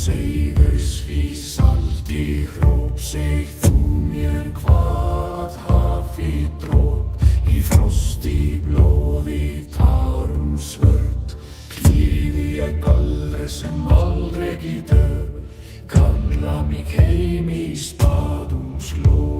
Seiðsvísald í hróp, seg þú mér hvað hafi dróp í frost, í blóð, í tárum svört. Klíði ég galdri sem aldrei dör, kalla mig heim í spaðungslóð.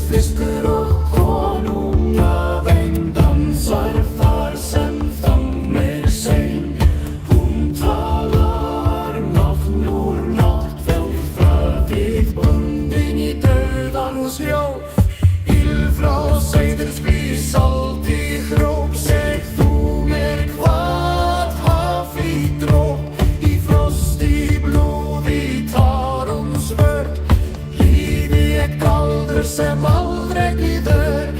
Fiskur og konunga vegn dansar þar sem þannig sein. Hún talar nafn úr nátt, velfræðið bundin í dauðans hljóð. Ild frá Seiðsvísald í hróp, seg þú mér hvað hafi dróp í frost, í blóð, í tárum svört. Líði ég galdur sem aldrei dör,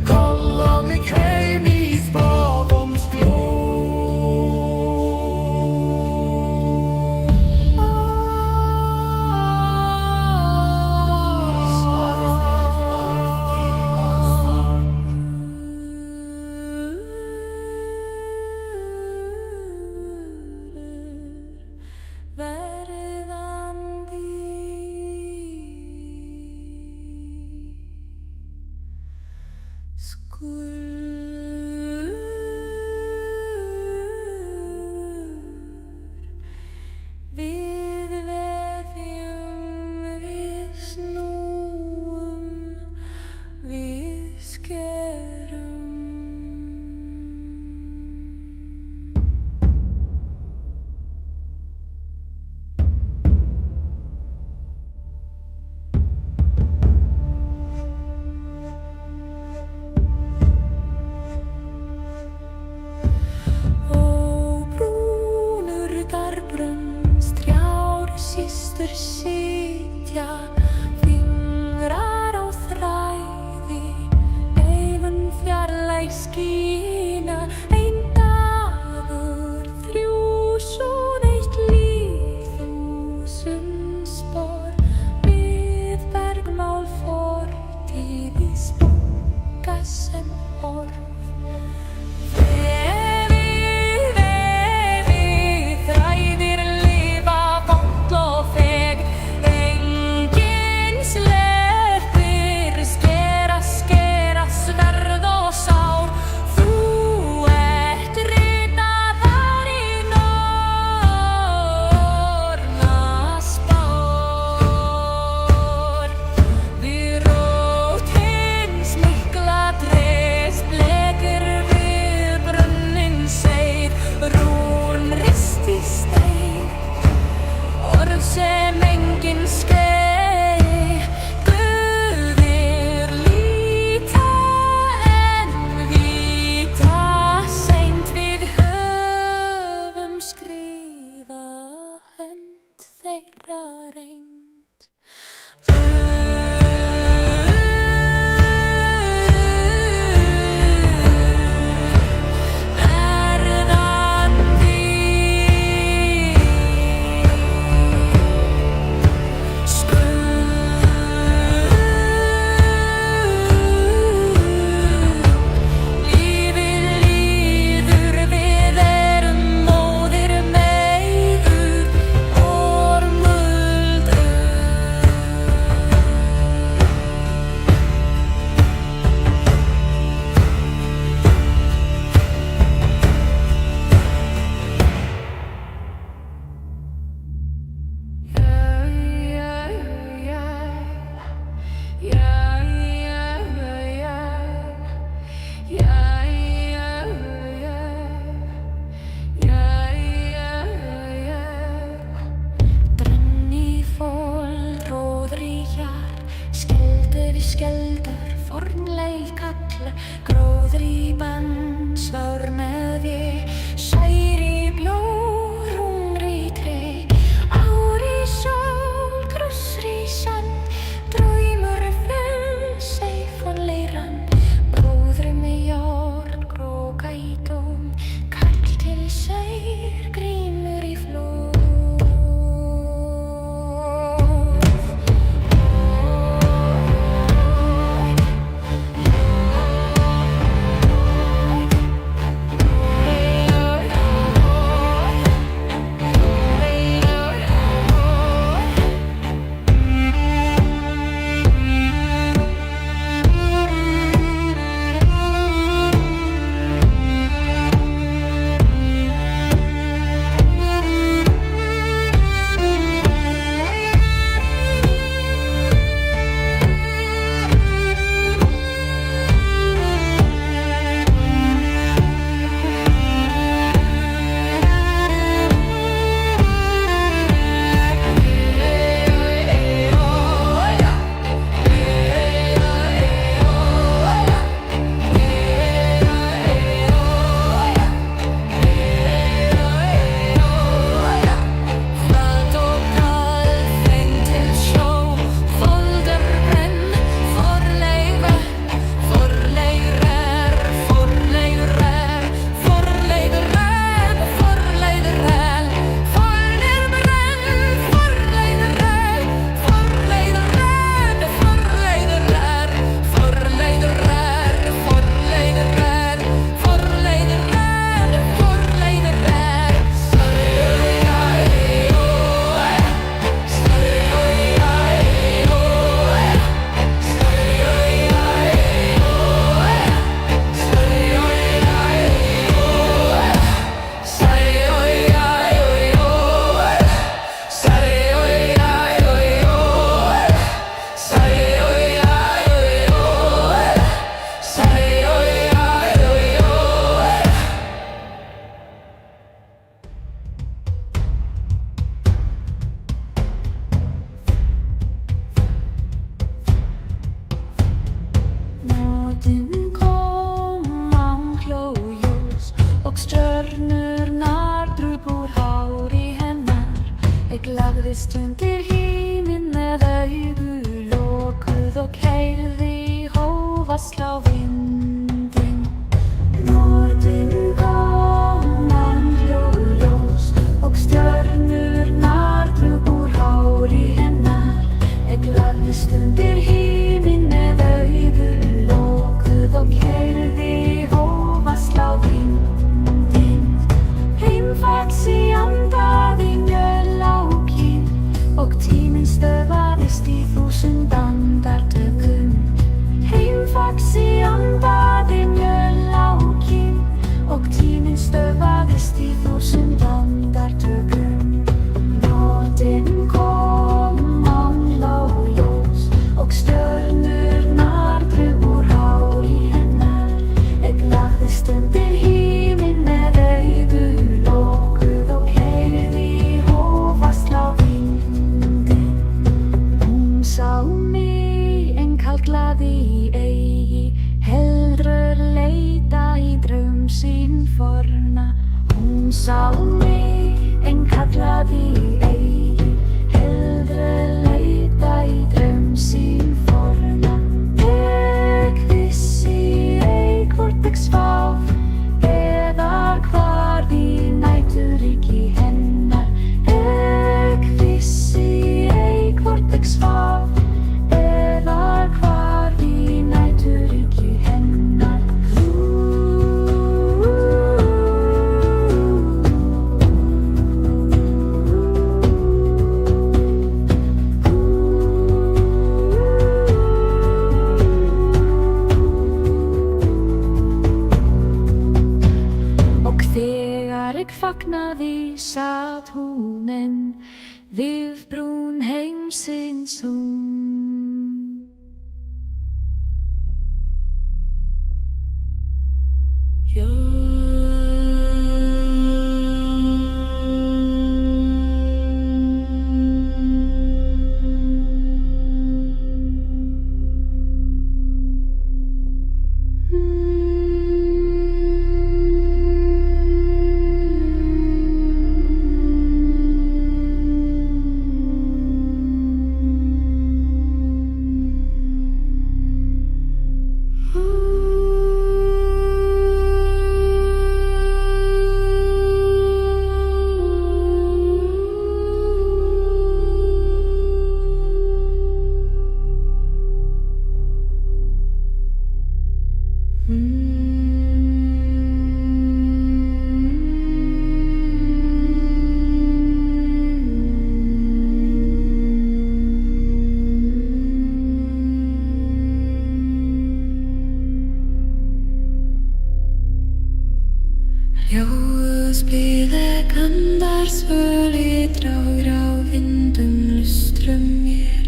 kalla mig heim í spaðungslóð. Verðandi Gróður í bann, svár með við, sær í bjór, hungri í tré, ár í sól, krossr í sand, draumur full, seif og leiran, bróðrum í járn, króka í dóm, kall til sær, grímur í flóð. Stjörnurnar drup úr hári hennar. Ég lagðist undir himinn með augu lokuð og heyrði hófa slá vindinn. Nóttin kom, hann hló ljós og stjörnurnar drup úr hári hennar. Ég lagðist undir himinn með augu lokuð og heyrði hófa slá vindinn. Heimfax í andaði mjöl á kinn og tíminn stöðvaðist í 1000 andartökum. Heimfax í andaði mjöl á kinn og tíminn stöðvaðist í 1000 andartökum. Nóttin kom, hann lá ljós og stjörnurnar drup úr hári hennar. Ég lagðist undir himinn með augu lokuð og heyrði hófa slá vindinn. Hún sá mig en kallaði eigi, heldur leita í draum sinn forna. Hún sá mig en kallaði eigi, heldur leita í draum sinn forna. Ég vissi ei hvort ég svaf eða hvar í næturríki hennar. Ég vissi ei hvort ég svaf eða hvar í næturríki hennar. Og þegar ég fagnaði sat hún enn við brún heimsins hún. Sumar svöli dráir á vindum lustrum mér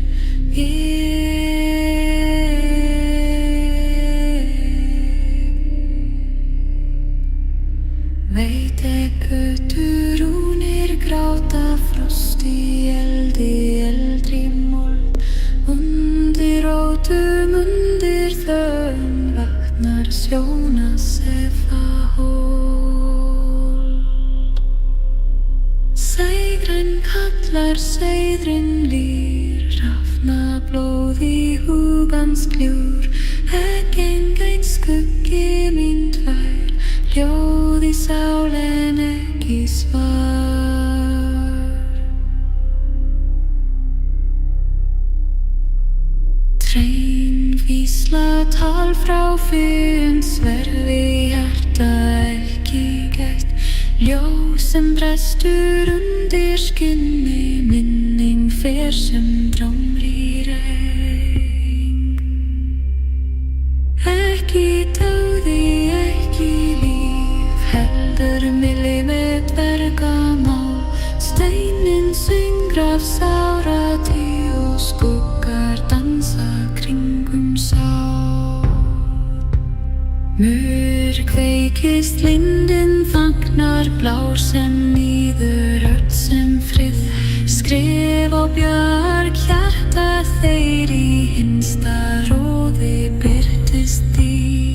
veit götur rúnir gráta frost í eldi eldri mold undir rótum undir þögn vaknar sjóna sefa hól Seigræn kallar seiðrin lýr rafna blóð í hugans gljúr Eggen gæt skuggi mín tvær Ljóð í sál en ekki svar Trein vísla tal frá fyrn sverfi hjarta ekki gætt Ljóð sem brestur undir skinni minning fer sem drómri reng Ekki dauði, ekki líf heldur milli með bergamál Steinin syngraf sárati og skuggar dansa kringum sál Mörk veikist lindin fagnar blár sem nýður öll sem frið Skrif og bjarg hjarta þeir í hinsta róði birtist dýr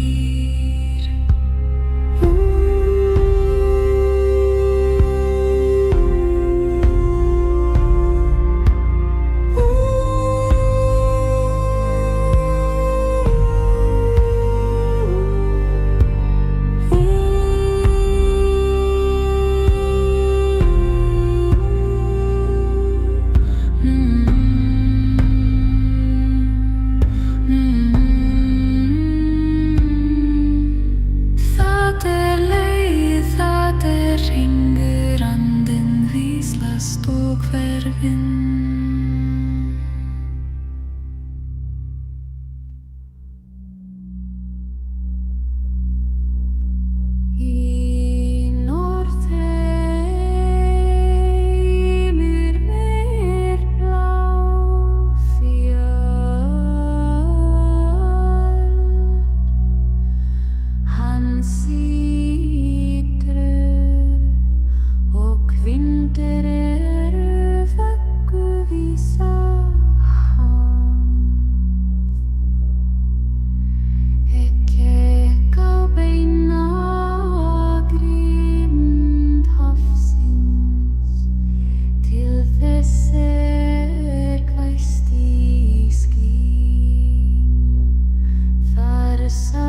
Side